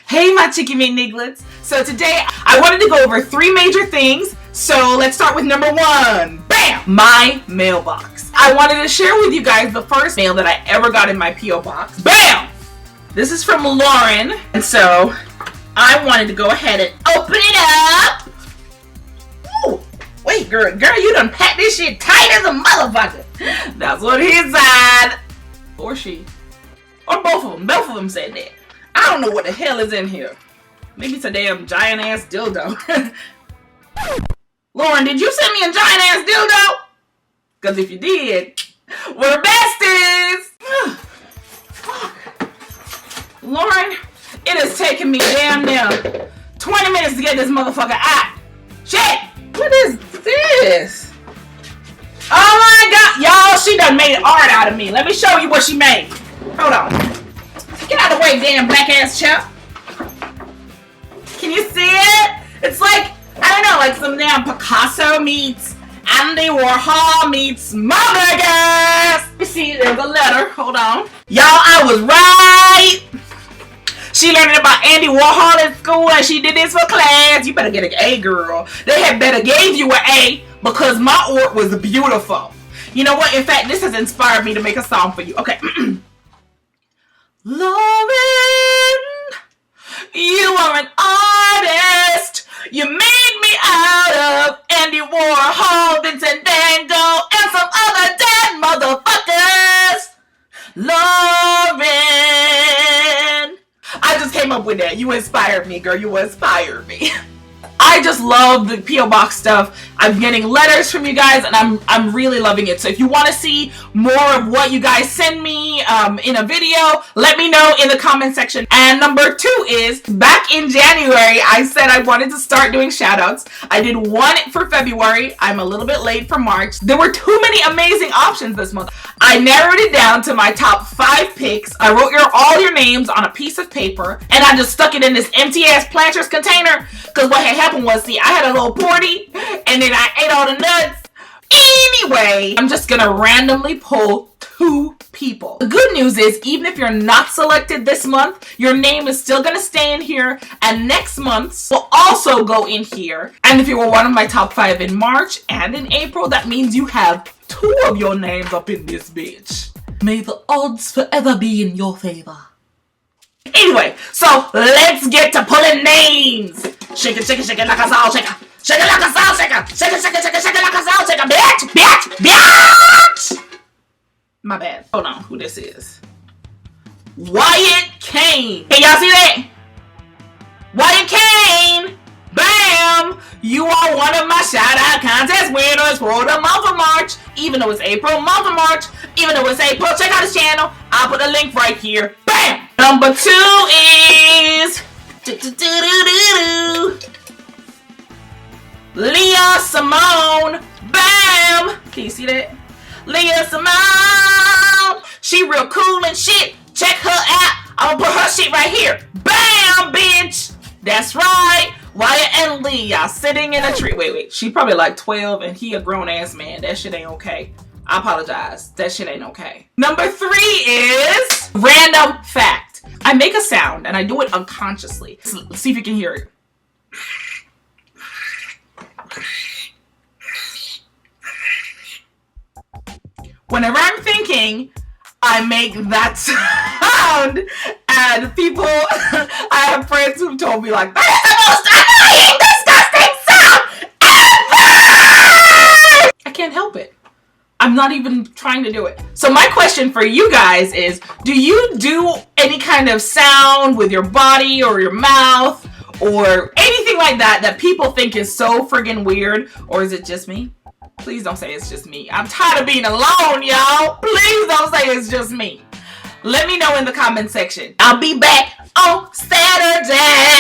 Hey my Chicken McNigglets. So today I wanted to go over 3 major things. So let's start with number 1. Bam! My mailbox. I wanted to share with you guys the first mail that I ever got in my P.O. box. Bam! This is from Lauren. And so I wanted to go ahead and open it up. Ooh, wait girl, you done packed this shit tight as a motherfucker. That's what he said. Or she. Or both of them. Both of them said that. I don't know what the hell is in here. Maybe it's a damn giant ass dildo. Lauren, did you send me a giant ass dildo? Because if you did, we're besties. Lauren, it has taken me damn near 20 minutes to get this motherfucker out. Shit! What is this? Oh my god! Y'all, she done made art out of me. Let me show you what she made. Hold on. Get out of the way, damn black ass chap. Can you see it? It's like, I don't know, like some damn Picasso meets Andy Warhol meets Mother Gas. You see, there's a letter. Hold on. Y'all, I was right. She learned about Andy Warhol at school and she did this for class. You better get an A, girl. They had better gave you an A because my art was beautiful. You know what? In fact, this has inspired me to make a song for you. Okay. Lauren, you are an artist. You made me out of Andy Warhol, Vincent Van Gogh, and some other dead motherfuckers. Lauren, I just came up with that. You inspired me, girl. You inspired me. I just love the P.O. Box stuff. I'm getting letters from you guys and I'm really loving it. So if you want to see more of what you guys send me in a video, let me know in the comment section. And number 2 is, back in January, I said I wanted to start doing shout outs. I did one for February. I'm a little bit late for March. There were too many amazing options this month. I narrowed it down to my top 5 picks. I wrote all your names on a piece of paper and I just stuck it in this empty ass Planters container because what had happened was, see, I had a little party and then I ate all the nuts. Anyway, I'm just gonna randomly pull 2 people. The good news is, even if you're not selected this month, your name is still gonna stay in here and next month's will also go in here. And if you were one of my top 5 in March and in April, that means you have 2 of your names up in this bitch. May the odds forever be in your favor. Anyway, so let's get to pulling names. Shake it, shake it, shake it like a salt shaker. Shake it like a salt shaker. Shake it, shake it, shake it, shake it like a salt shaker. Bitch, bitch, bitch. My bad. Hold on, who this is? Wyatt Kane. Can y'all see that? Wyatt Kane. Bam! You are one of my shout out contest winners for the month of March. Even though it's April, month of March. Even though it's April, check out his channel. I'll put a link right here. Bam! Number 2 is Leah Simone. Bam! Can you see that? Leah Simone. She real cool and shit. Check her out. I'm gonna put her shit right here. Bam, bitch. That's right. Wyatt and Leah sitting in a tree. Wait. She probably like 12 and he a grown ass man. That shit ain't okay. I apologize. That shit ain't okay. Number 3 is random fact. I make a sound and I do it unconsciously. Let's see if you can hear it. Whenever I'm thinking, I make that sound, and people, I have friends who've told me like, that is the most annoying, disgusting sound ever! I can't help it. I'm not even trying to do it. So my question for you guys is, do you do any kind of sound with your body or your mouth or anything like that that people think is so friggin' weird? Or is it just me? Please don't say it's just me. I'm tired of being alone, y'all. Please don't say it's just me. Let me know in the comment section. I'll be back on Saturday.